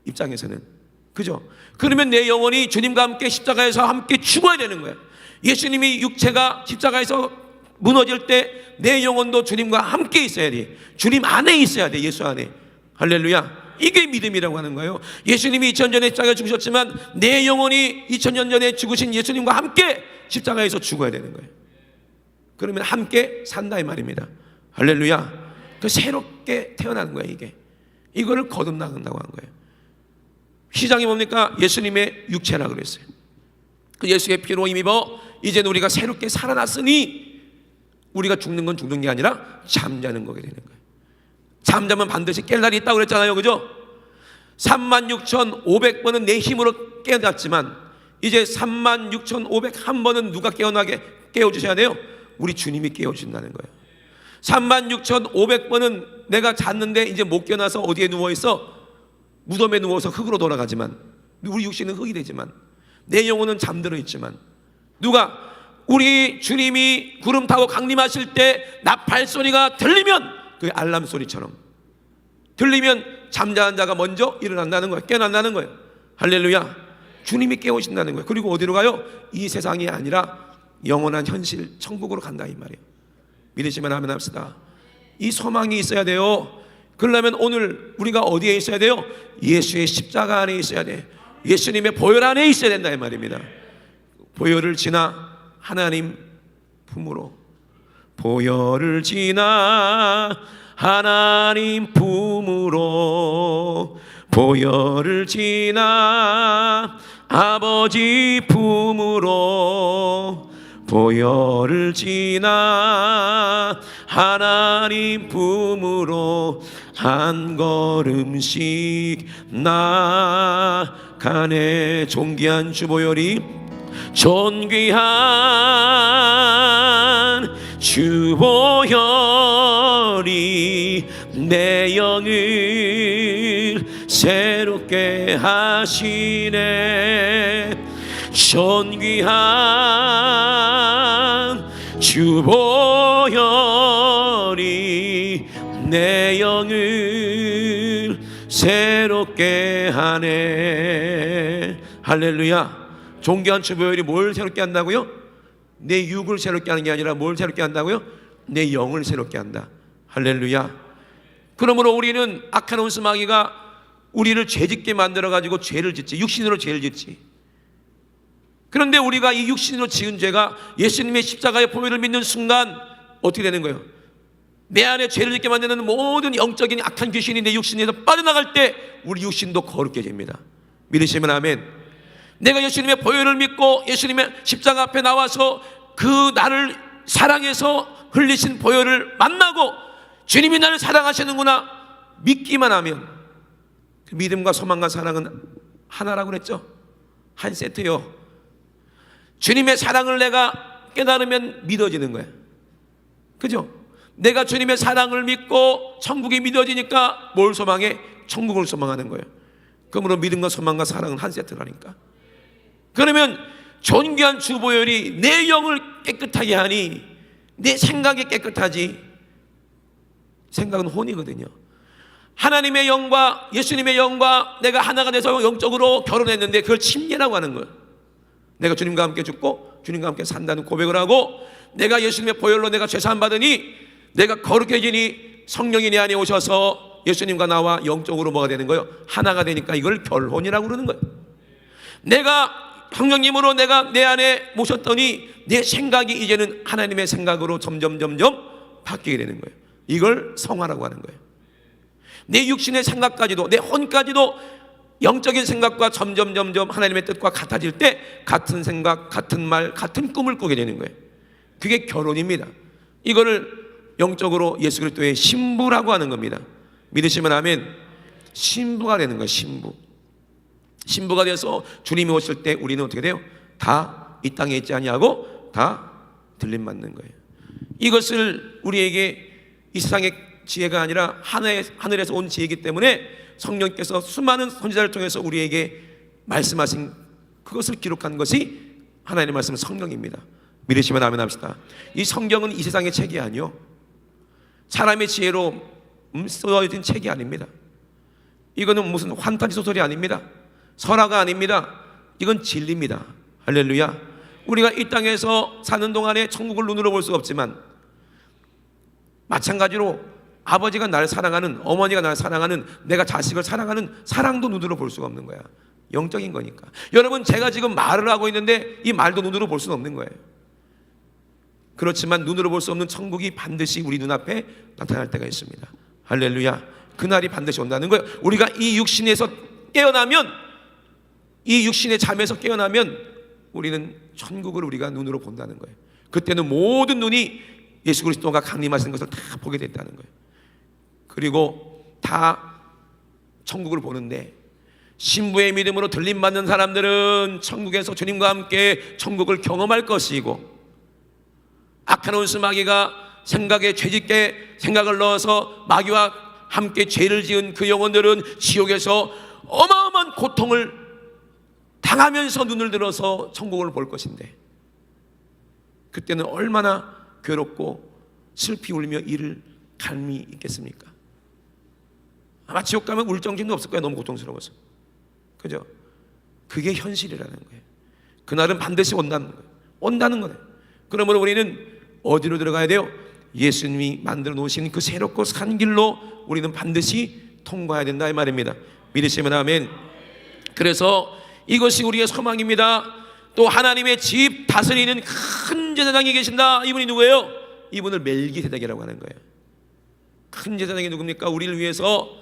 입장에서는. 그죠? 그러면 내 영혼이 주님과 함께 십자가에서 함께 죽어야 되는 거예요. 예수님이 육체가 십자가에서 무너질 때 내 영혼도 주님과 함께 있어야 돼. 주님 안에 있어야 돼. 예수 안에. 할렐루야. 이게 믿음이라고 하는 거예요. 예수님이 2000년 전에 십자가에 죽으셨지만 내 영혼이 2000년 전에 죽으신 예수님과 함께 십자가에서 죽어야 되는 거예요. 그러면 함께 산다 이 말입니다. 할렐루야. 그 새롭게 태어나는 거예요. 이거를 거듭나간다고 한 거예요. 휘장이 뭡니까? 예수님의 육체라고 그랬어요. 그 예수의 피로 힘입어 이제는 우리가 새롭게 살아났으니 우리가 죽는 건 죽는 게 아니라 잠자는 거게 되는 거예요. 잠자면 반드시 깰 날이 있다고 그랬잖아요. 그죠? 36,500번은 내 힘으로 깨어났지만 이제 36,501번은 누가 깨워주셔야 돼요? 우리 주님이 깨워주신다는 거예요. 36,500번은 내가 잤는데 이제 못 깨어나서 어디에 누워있어? 무덤에 누워서 흙으로 돌아가지만 우리 육신은 흙이 되지만 내 영혼은 잠들어 있지만 누가 우리 주님이 구름 타고 강림하실 때 나팔 소리가 들리면 그 알람 소리처럼 들리면 잠자는 자가 먼저 일어난다는 거예요. 깨어난다는 거예요. 할렐루야. 주님이 깨우신다는 거예요. 그리고 어디로 가요? 이 세상이 아니라 영원한 현실 천국으로 간다 이 말이에요. 믿으시면 아멘 합시다. 이 소망이 있어야 돼요. 그러려면 오늘 우리가 어디에 있어야 돼요? 예수의 십자가 안에 있어야 돼. 예수님의 보혈 안에 있어야 된다 이 말입니다. 보혈을 지나 하나님 품으로, 보혈을 지나 하나님 품으로, 보혈을 지나 아버지 품으로, 보혈을 지나 하나님 품으로 한 걸음씩 나가네. 존귀한 주 보혈이, 존귀한 주 보혈이 내 영을 새롭게 하시네. 존귀한 주 보혈이 내 영을 새롭게 하네. 할렐루야. 존귀한 주 보혈이 뭘 새롭게 한다고요? 내 육을 새롭게 하는 게 아니라 뭘 새롭게 한다고요? 내 영을 새롭게 한다. 할렐루야. 그러므로 우리는 악한 원수 마귀가 우리를 죄짓게 만들어가지고 죄를 짓지, 육신으로 죄를 짓지. 그런데 우리가 이 육신으로 지은 죄가 예수님의 십자가의 보혈을 믿는 순간 어떻게 되는 거예요? 내 안에 죄를 짓게 만드는 모든 영적인 악한 귀신이 내 육신에서 빠져나갈 때 우리 육신도 거룩게 됩니다. 믿으시면 아멘. 내가 예수님의 보혈을 믿고 예수님의 십자가 앞에 나와서 그 나를 사랑해서 흘리신 보혈을 만나고 주님이 나를 사랑하시는구나 믿기만 하면 그 믿음과 소망과 사랑은 하나라고 그랬죠. 한 세트요. 주님의 사랑을 내가 깨달으면 믿어지는 거야. 그죠? 내가 주님의 사랑을 믿고 천국이 믿어지니까 뭘 소망해? 천국을 소망하는 거예요. 그러므로 믿음과 소망과 사랑은 한 세트라니까. 그러면 존귀한 주보혈이 내 영을 깨끗하게 하니 내 생각이 깨끗하지. 생각은 혼이거든요. 하나님의 영과 예수님의 영과 내가 하나가 돼서 영적으로 결혼했는데 그걸 침례라고 하는 거예요. 내가 주님과 함께 죽고 주님과 함께 산다는 고백을 하고 내가 예수님의 보혈로 내가 죄사함 받으니 내가 거룩해지니 성령이 내 안에 오셔서 예수님과 나와 영적으로 뭐가 되는 거예요? 하나가 되니까 이걸 결혼이라고 그러는 거예요. 내가 성령님으로 내가 내 안에 모셨더니 내 생각이 이제는 하나님의 생각으로 점점 바뀌게 되는 거예요. 이걸 성화라고 하는 거예요. 내 육신의 생각까지도 내 혼까지도 영적인 생각과 점점 하나님의 뜻과 같아질 때 같은 생각, 같은 말, 같은 꿈을 꾸게 되는 거예요. 그게 결혼입니다. 이거를 영적으로 예수 그리스도의 신부라고 하는 겁니다. 믿으시면 아멘. 신부가 되는 거예요. 신부가 돼서 주님이 오실 때 우리는 어떻게 돼요? 다 이 땅에 있지 아니하고 다 들림 받는 거예요. 이것을 우리에게 이 세상의 지혜가 아니라 하늘에서 온 지혜이기 때문에 성령께서 수많은 선지자를 통해서 우리에게 말씀하신 그것을 기록한 것이 하나님의 말씀 성경입니다. 믿으시면 아멘 합시다. 이 성경은 이 세상의 책이 아니요 사람의 지혜로 써진 책이 아닙니다. 이거는 무슨 환타지 소설이 아닙니다. 설화가 아닙니다. 이건 진리입니다. 할렐루야. 우리가 이 땅에서 사는 동안에 천국을 눈으로 볼 수 없지만 마찬가지로 아버지가 나를 사랑하는, 어머니가 나를 사랑하는, 내가 자식을 사랑하는 사랑도 눈으로 볼 수가 없는 거야. 영적인 거니까. 여러분, 제가 지금 말을 하고 있는데 이 말도 눈으로 볼 수는 없는 거예요. 그렇지만 눈으로 볼 수 없는 천국이 반드시 우리 눈앞에 나타날 때가 있습니다. 할렐루야. 그날이 반드시 온다는 거예요. 우리가 이 육신에서 깨어나면, 이 육신의 잠에서 깨어나면 우리는 천국을 우리가 눈으로 본다는 거예요. 그때는 모든 눈이 예수 그리스도가 강림하시는 것을 다 보게 된다는 거예요. 그리고 다 천국을 보는데 신부의 믿음으로 들림받는 사람들은 천국에서 주님과 함께 천국을 경험할 것이고, 악한 원수 마귀가 생각에 죄짓게 생각을 넣어서 마귀와 함께 죄를 지은 그 영혼들은 지옥에서 어마어마한 고통을 당하면서 눈을 들어서 천국을 볼 것인데, 그때는 얼마나 괴롭고 슬피 울며 이를 갈미 있겠습니까? 아마 지옥 가면 울 정신도 없을 거예요. 너무 고통스러워서. 그죠? 그게 현실이라는 거예요. 그날은 반드시 온다는 거예요. 그러므로 우리는 어디로 들어가야 돼요? 예수님이 만들어 놓으신 그 새롭고 산 길로 우리는 반드시 통과해야 된다 이 말입니다. 믿으시면 아멘. 그래서 이것이 우리의 소망입니다. 또 하나님의 집 다스리는 큰 제사장이 계신다. 이분이 누구예요? 이분을 멜기세덱이라고 하는 거예요. 큰 제사장이 누굽니까? 우리를 위해서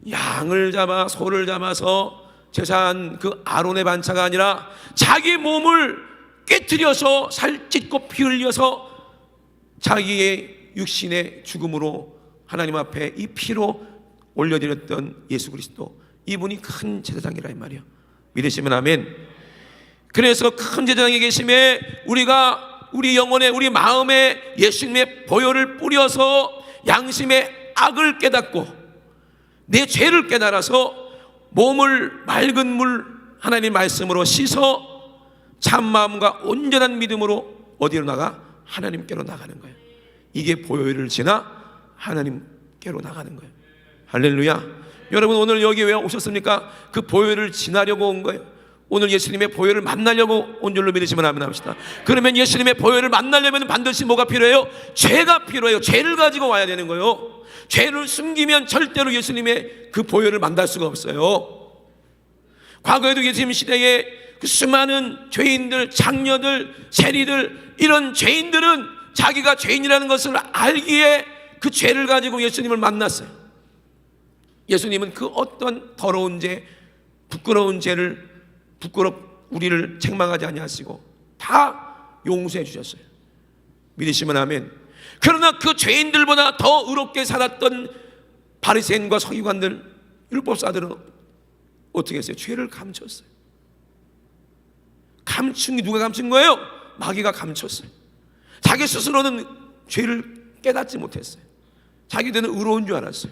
양을 잡아 소를 잡아서 제사한 그 아론의 반차가 아니라 자기 몸을 깨트려서 살찢고 피 흘려서 자기의 육신의 죽음으로 하나님 앞에 이 피로 올려드렸던 예수 그리스도, 이분이 큰 제사장이라 이 말이에요. 믿으시면 아멘. 그래서 큰 제사장이 계심에 우리가 우리 영혼에, 우리 마음에 예수님의 보혈을 뿌려서 양심의 악을 깨닫고 내 죄를 깨달아서 몸을 맑은 물 하나님 말씀으로 씻어 참마음과 온전한 믿음으로 어디로 나가? 하나님께로 나가는 거예요. 이게 보혈을 지나 하나님께로 나가는 거예요. 할렐루야. 여러분, 오늘 여기 왜 오셨습니까? 그 보혈을 지나려고 온 거예요. 오늘 예수님의 보혈을 만나려고 온 줄로 믿으시면 아멘 합시다. 그러면 예수님의 보혈을 만나려면 반드시 뭐가 필요해요? 죄가 필요해요. 죄를 가지고 와야 되는 거예요. 죄를 숨기면 절대로 예수님의 그 보혈을 만날 수가 없어요. 과거에도 예수님 시대에 그 수많은 죄인들, 장녀들, 세리들, 이런 죄인들은 자기가 죄인이라는 것을 알기에 그 죄를 가지고 예수님을 만났어요. 예수님은 그 어떤 더러운 죄, 부끄러운 죄를 우리를 책망하지 아니하시고 다 용서해 주셨어요. 믿으시면 아멘. 그러나 그 죄인들보다 더 의롭게 살았던 바리새인과 서기관들, 율법사들은 어떻게 했어요? 죄를 감췄어요. 감춘 게 누가 감춘 거예요? 마귀가 감췄어요. 자기 스스로는 죄를 깨닫지 못했어요. 자기들은 의로운 줄 알았어요.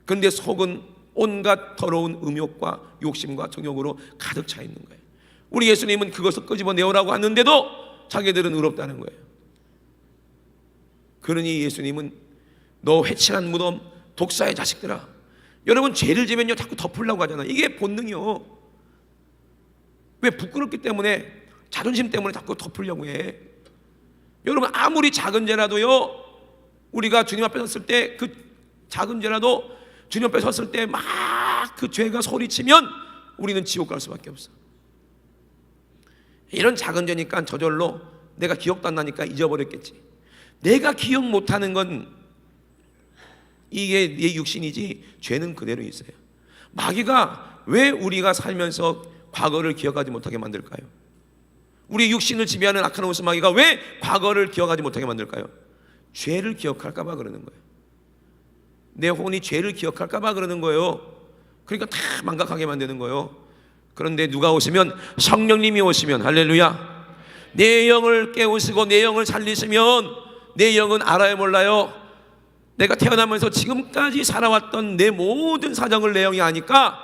그런데 속은 온갖 더러운 음욕과 욕심과 정욕으로 가득 차 있는 거예요. 우리 예수님은 그것을 끄집어내오라고 하는데도 자기들은 의롭다는 거예요. 그러니 예수님은 너 회칠한 무덤 독사의 자식들아, 여러분 죄를 지면요 자꾸 덮으려고 하잖아요. 이게 본능이요. 왜? 부끄럽기 때문에, 자존심 때문에 자꾸 덮으려고 해. 여러분 아무리 작은 죄라도요, 우리가 주님 앞에 섰을 때, 그 작은 죄라도 주님 앞에 섰을 때 막 그 죄가 소리치면 우리는 지옥 갈 수밖에 없어. 이런 작은 죄니까 저절로 내가 기억도 안 나니까 잊어버렸겠지. 내가 기억 못하는 건 이게 내 육신이지 죄는 그대로 있어요. 마귀가 왜 우리가 살면서 과거를 기억하지 못하게 만들까요? 우리 육신을 지배하는 악한 원수 마귀가 왜 과거를 기억하지 못하게 만들까요? 죄를 기억할까 봐 그러는 거예요. 내 혼이 죄를 기억할까 봐 그러는 거예요. 그러니까 다 망각하게 만드는 거예요. 그런데 누가 오시면, 성령님이 오시면, 할렐루야, 내 영을 깨우시고 내 영을 살리시면 내 영은 알아요 몰라요? 내가 태어나면서 지금까지 살아왔던 내 모든 사정을 내 영이 아니까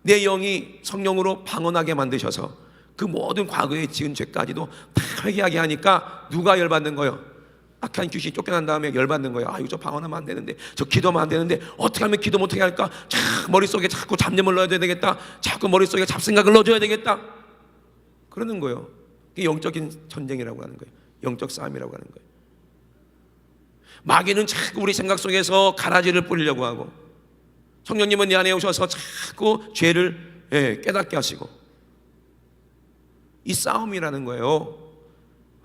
내 영이 성령으로 방언하게 만드셔서 그 모든 과거에 지은 죄까지도 다 회개하게 하니까 누가 열받는 거예요? 악한 귀신이 쫓겨난 다음에 열받는 거예요. 이거 저 방언하면 안 되는데, 저 기도하면 안 되는데, 어떻게 하면 기도 못하게 할까? 머릿속에 자꾸 잡념을 넣어야 되겠다, 자꾸 머릿속에 잡생각을 넣어줘야 되겠다, 그러는 거예요. 이게 영적인 전쟁이라고 하는 거예요. 영적 싸움이라고 하는 거예요. 마귀는 자꾸 우리 생각 속에서 가라지를 뿌리려고 하고, 성령님은 내 안에 오셔서 자꾸 죄를 깨닫게 하시고, 이 싸움이라는 거예요.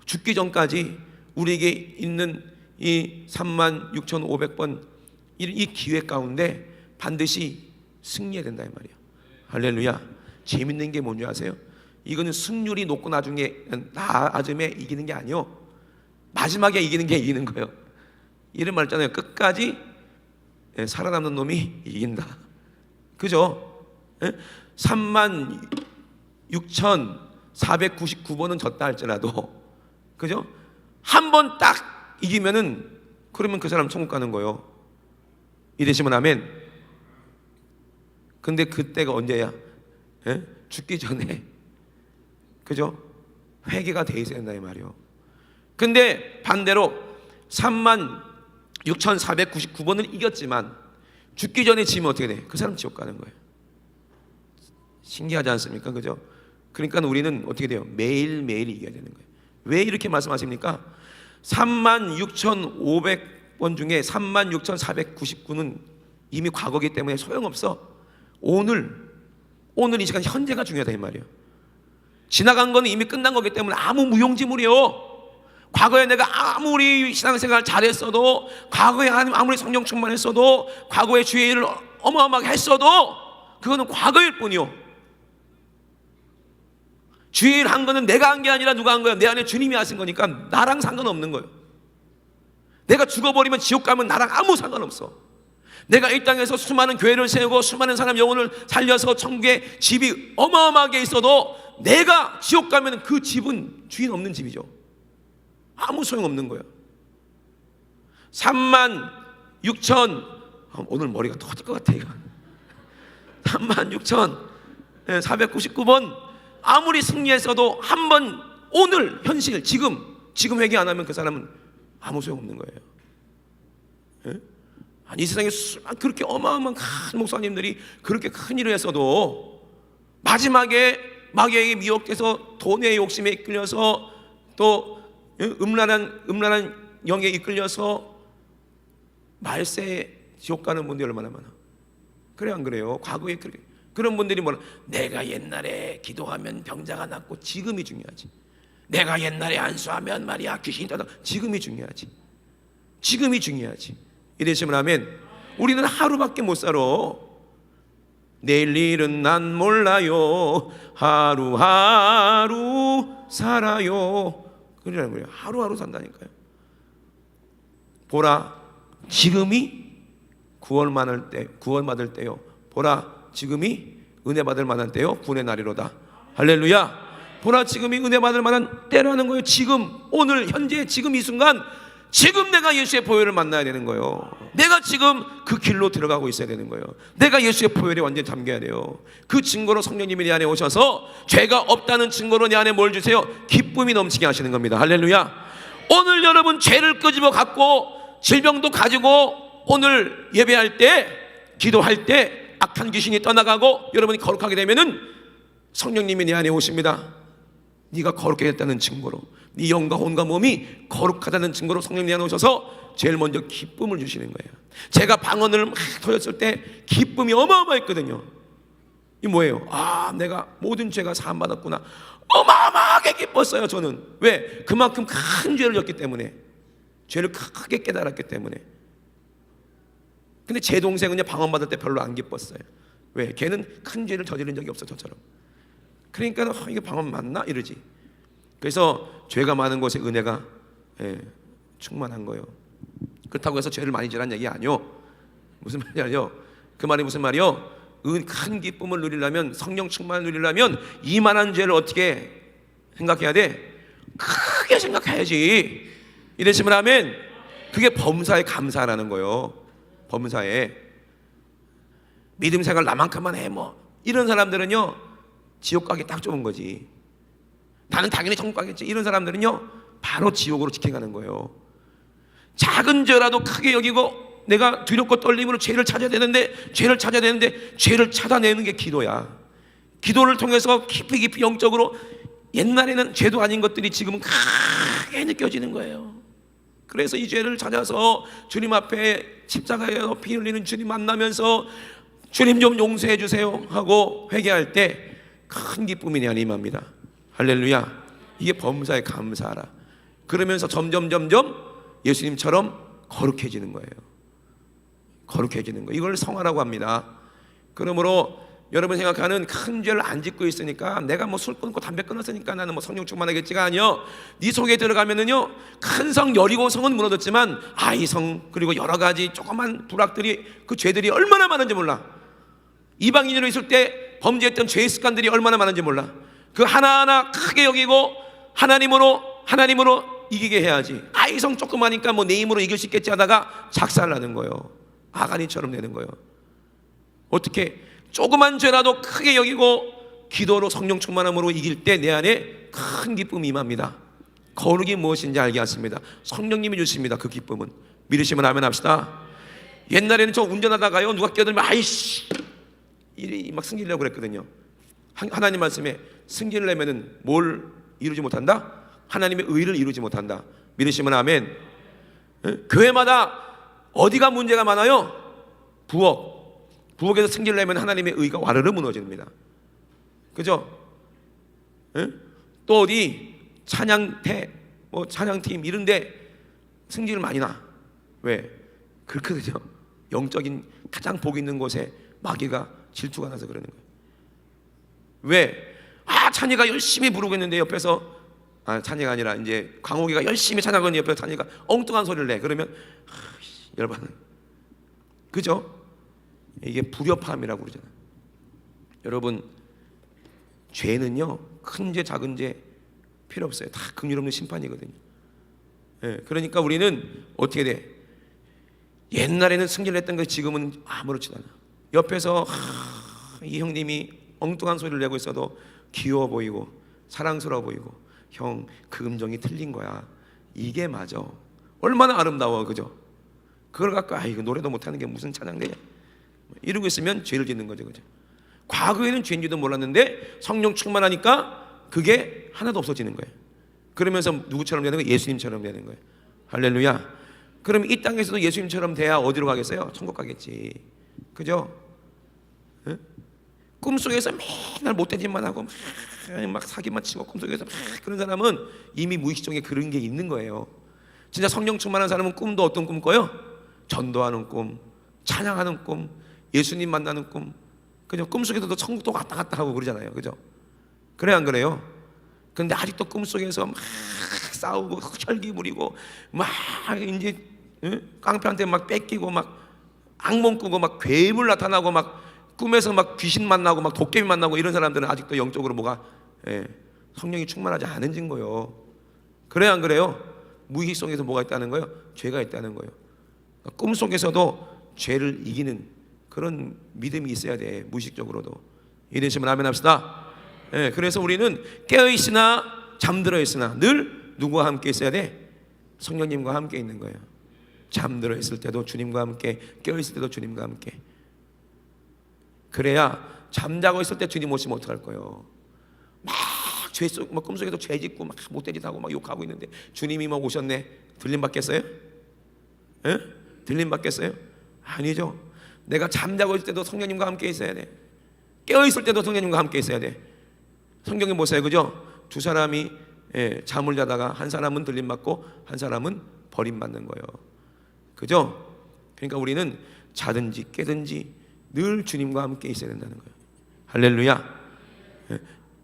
죽기 전까지 우리에게 있는 이 36,500번 이 기회 가운데 반드시 승리해야 된다 이 말이에요. 할렐루야. 재밌는 게 뭔지 아세요? 이거는 승률이 높고 나중에 나아즘에 이기는 게 아니요, 마지막에 이기는 게 이기는 거예요. 이런 말 있잖아요. 끝까지 살아남는 놈이 이긴다. 그죠? 36,499번은 졌다 할지라도, 그죠? 한 번 딱 이기면은, 그러면 그 사람 천국 가는 거예요. 이되시면 아멘. 근데 그때가 언제야? 죽기 전에, 그죠? 회개가 돼 있어야 된다 이 말이요. 근데 반대로 36,499번을 이겼지만 죽기 전에 지면 어떻게 돼? 그 사람 지옥 가는 거예요. 신기하지 않습니까? 그죠? 그러니까 우리는 어떻게 돼요? 매일매일 이겨야 되는 거예요. 왜 이렇게 말씀하십니까? 36,500번 중에 36,499는 이미 과거기 때문에 소용없어. 오늘 이 시간, 현재가 중요하다 이 말이에요. 지나간 거는 이미 끝난 거기 때문에 아무 무용지물이요. 과거에 내가 아무리 신앙생활 잘했어도, 과거에 아무리 성령 충만했어도, 과거에 주의 일을 어마어마하게 했어도 그거는 과거일 뿐이요. 주의 일 한 거는 내가 한 게 아니라 누가 한 거야? 내 안에 주님이 하신 거니까 나랑 상관없는 거예요. 내가 죽어버리면 지옥 가면 나랑 아무 상관없어. 내가 이 땅에서 수많은 교회를 세우고 수많은 사람 영혼을 살려서 천국에 집이 어마어마하게 있어도 내가 지옥 가면 그 집은 주인 없는 집이죠. 아무 소용없는 거예요. 36,000, 오늘 머리가 터질 것 같아 이거. 36,499번 아무리 승리했어도 한 번, 오늘 현실 지금 회개 안 하면 그 사람은 아무 소용없는 거예요. 아니, 이 세상에 그렇게 어마어마한 큰 목사님들이 그렇게 큰 일을 했어도 마지막에 마귀에게 미혹돼서 돈의 욕심에 이끌려서, 또 음란한 영에 이끌려서 말세에 지옥 가는 분들이 얼마나 많아. 그래 안 그래요? 과거에 그런 분들이 뭐라, 내가 옛날에 기도하면 병자가 낫고, 지금이 중요하지. 내가 옛날에 안수하면 말이야 귀신이 떠나, 지금이 중요하지. 이러시면 아멘. 우리는 하루밖에 못 살아. 내일 일은 난 몰라요. 하루하루 살아요. 그러라는 거예요. 하루하루 산다니까요. 보라, 지금이 구원받을 때요. 보라, 지금이 은혜 받을 만한 때요. 구원의 날이로다. 할렐루야. 보라 지금이 은혜 받을 만한 때라는 거예요. 지금, 오늘 현재, 지금 이 순간, 지금 내가 예수의 보혈을 만나야 되는 거예요. 내가 지금 그 길로 들어가고 있어야 되는 거예요. 내가 예수의 보혈에 완전히 잠겨야 돼요. 그 증거로 성령님이 내 안에 오셔서 죄가 없다는 증거로 내 안에 뭘 주세요? 기쁨이 넘치게 하시는 겁니다. 할렐루야. 오늘 여러분 죄를 끄집어 갖고 질병도 가지고 오늘 예배할 때, 기도할 때 악한 귀신이 떠나가고 여러분이 거룩하게 되면은 성령님이 내 안에 오십니다. 네가 거룩해 됐다는 증거로, 네 영과 혼과 몸이 거룩하다는 증거로 성령님이 내 안에 오셔서 제일 먼저 기쁨을 주시는 거예요. 제가 방언을 막 터졌을 때 기쁨이 어마어마했거든요. 이 뭐예요? 아, 내가 모든 죄가 사함받았구나. 어마어마하게 기뻤어요. 저는. 왜? 그만큼 큰 죄를 졌기 때문에, 죄를 크게 깨달았기 때문에. 근데 제 동생은요, 방언 받을 때 별로 안 기뻤어요. 왜? 걔는 큰 죄를 저지른 적이 없어, 저처럼. 그러니까 이게 방언 맞나? 이러지. 그래서 죄가 많은 곳에 은혜가 충만한 거예요. 그렇다고 해서 죄를 많이 지란 얘기 아니요. 무슨 말이냐요? 그 말이 무슨 말이요? 큰 기쁨을 누리려면, 성령 충만을 누리려면 이만한 죄를 어떻게 생각해야 돼? 크게 생각해야지. 이러시면 하면 그게 범사에 감사라는 거예요. 범사에. 믿음 생활 나만큼만 해 뭐 이런 사람들은요, 지옥 가기 딱 좋은 거지. 나는 당연히 천국 가겠지. 이런 사람들은요, 바로 지옥으로 직행하는 거예요. 작은 죄라도 크게 여기고 내가 두렵고 떨림으로 죄를 찾아야 되는데 죄를 찾아내는 게 기도야. 기도를 통해서 깊이 영적으로 옛날에는 죄도 아닌 것들이 지금은 크게 느껴지는 거예요. 그래서 이 죄를 찾아서 주님 앞에 십자가에 피 흘리는 주님 만나면서 주님 좀 용서해 주세요 하고 회개할 때 큰 기쁨이 내 안에 임합니다. 할렐루야. 이게 범사에 감사하라. 그러면서 점점 예수님처럼 거룩해지는 거예요. 거룩해지는 거. 이걸 성화라고 합니다. 그러므로 여러분 생각하는 큰 죄를 안 짓고 있으니까, 내가 뭐 술 끊고 담배 끊었으니까 나는 뭐 성령 충만하겠지가 아니요. 네 속에 들어가면은요, 큰 성 여리고성은 무너졌지만 아이성 그리고 여러 가지 조그만 부락들이, 그 죄들이 얼마나 많은지 몰라. 이방인으로 있을 때 범죄했던 죄의 습관들이 얼마나 많은지 몰라. 그 하나하나 크게 여기고 하나님으로 이기게 해야지. 아이성 조그마니까 뭐 내 힘으로 이길 수 있겠지 하다가 작살나는 거예요. 아가니처럼 되는 거예요. 어떻게 조그만 죄라도 크게 여기고 기도로 성령 충만함으로 이길 때 내 안에 큰 기쁨이 임합니다. 거룩이 무엇인지 알게 하십니다. 성령님이 주십니다. 그 기쁨은. 믿으시면 아멘 합시다. 옛날에는 저 운전하다가요, 누가 끼어들면 아이씨 이 막 승질내려고 그랬거든요. 하나님 말씀에 승진을 내면은 뭘 이루지 못한다? 하나님의 의를 이루지 못한다. 믿으시면 아멘. 교회마다 어디가 문제가 많아요? 부엌에서 승진을 내면 하나님의 의가 와르르 무너집니다. 그죠? 또 어디 찬양대 뭐 찬양팀 이런데 승진을 많이 나. 왜? 그렇거든요. 영적인 가장 복 있는 곳에 마귀가 질투가 나서 그러는 거예요. 왜? 찬이가 열심히 부르고 있는데 옆에서, 찬이가 아니라 이제 광옥이가 열심히 찬양하고 있는데 옆에서 찬이가 엉뚱한 소리를 내. 그러면 열받는. 그죠? 이게 불협화음이라고 그러잖아요. 여러분, 죄는요, 큰 죄 작은 죄 필요 없어요. 다 긍휼 없는 심판이거든요. 그러니까 우리는 어떻게 돼? 옛날에는 승진을 했던 것 지금은 아무렇지도 않아. 옆에서 이 형님이 엉뚱한 소리를 내고 있어도 귀여워 보이고 사랑스러워 보이고, 형 그 음정이 틀린 거야. 이게 맞아. 얼마나 아름다워. 그죠? 그걸 갖고 이거 노래도 못하는 게 무슨 찬양대냐 이러고 있으면 죄를 짓는 거죠. 그죠? 과거에는 죄인지도 몰랐는데 성령 충만하니까 그게 하나도 없어지는 거예요. 그러면서 누구처럼 되는 거예요? 예수님처럼 되는 거예요. 할렐루야. 그럼 이 땅에서도 예수님처럼 돼야 어디로 가겠어요? 천국 가겠지. 그죠? 꿈속에서 맨날 못된 짓만 하고 막 사기만 치고 꿈속에서 그런 사람은 이미 무의식중에 그런 게 있는 거예요. 진짜 성령 충만한 사람은 꿈도 어떤 꿈 꿔요? 전도하는 꿈, 찬양하는 꿈, 예수님 만나는 꿈. 그죠? 꿈속에서도 천국도 왔다 갔다 하고 그러잖아요. 그죠? 그래 안 그래요? 근데 아직도 꿈속에서 막 싸우고 혈기 부리고 막 이제 깡패한테 막 뺏기고 막 악몽 꾸고 막 괴물 나타나고 막 꿈에서 막 귀신 만나고 막 도깨비 만나고 이런 사람들은 아직도 영적으로 뭐가 성령이 충만하지 않은 증거요. 그래요, 안 그래요? 무의식 속에서 뭐가 있다는 거예요? 죄가 있다는 거예요. 꿈 속에서도 죄를 이기는 그런 믿음이 있어야 돼. 무의식적으로도. 이해되시면 아멘 합시다. 예, 그래서 우리는 깨어 있으나 잠들어 있으나 늘 누구와 함께 있어야 돼? 성령님과 함께 있는 거예요. 잠들어 있을 때도 주님과 함께, 깨어 있을 때도 주님과 함께. 그래야 잠자고 있을 때 주님 오시면 어떡할 거예요? 막 꿈속에도 죄 짓고 막 못된 짓 하고 막 욕하고 있는데 주님이 막 오셨네. 들림 받겠어요? 예? 들림 받겠어요? 아니죠. 내가 잠자고 있을 때도 성령님과 함께 있어야 돼. 깨어 있을 때도 성령님과 함께 있어야 돼. 성경에 보세요, 그죠? 두 사람이 잠을 자다가 한 사람은 들림 받고 한 사람은 버림 받는 거예요. 그죠? 그러니까 우리는 자든지 깨든지 늘 주님과 함께 있어야 된다는 거예요. 할렐루야.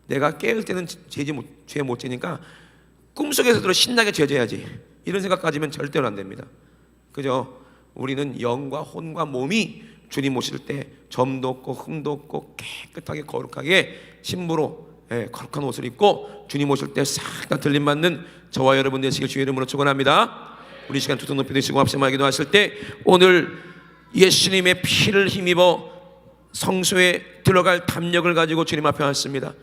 내가 깨을 때는 죄 못 지니까 꿈속에서도 신나게 죄 져야지, 이런 생각 가지면 절대로 안 됩니다. 그죠? 우리는 영과 혼과 몸이 주님 오실 때 점도 없고 흠도 없고 깨끗하게 거룩하게 신부로 거룩한 옷을 입고 주님 오실 때 싹 다 들림 받는 저와 여러분 되시길 주의 이름으로 축원합니다. 우리 시간 두 손 높이 드시고 합심하게 기도하실 때 오늘 예수님의 피를 힘입어 성소에 들어갈 담력을 가지고 주님 앞에 왔습니다.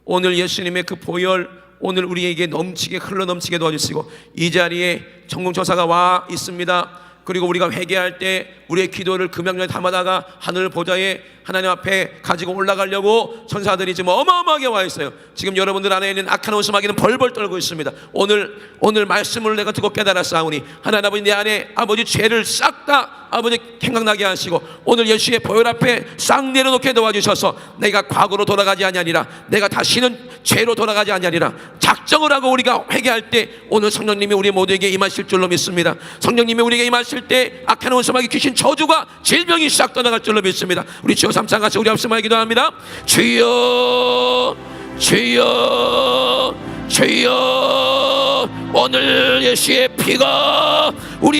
오늘 예수님의 그 보혈 오늘 우리에게 넘치게 흘러 넘치게 도와주시고 이 자리에 전공천사가 와 있습니다. 그리고 우리가 회개할 때 우리의 기도를 금양전에 담아다가 하늘 보좌에 하나님 앞에 가지고 올라가려고 천사들이 지금 어마어마하게 와 있어요. 지금 여러분들 안에 있는 악한 원수마귀는 벌벌 떨고 있습니다. 오늘 말씀을 내가 듣고 깨달았사오니 하나님 아버지 내 안에 아버지 죄를 싹 다 아버지 생각나게 하시고 오늘 예수의 보혈 앞에 싹 내려놓게 도와주셔서 내가 과거로 돌아가지 아니하리라, 내가 다시는 죄로 돌아가지 아니하리라 작정을 하고 우리가 회개할 때 오늘 성령님이 우리 모두에게 임하실 줄로 믿습니다. 성령님이 우리에게 임하실 때 악한 원수마귀 귀신 저주가 질병이 싹 떠나갈 줄로 믿습니다. 우리 주여 삼창 같이 우리 앞서만 기도합니다. 주여 주여 주여 오늘 예수의 피가 우리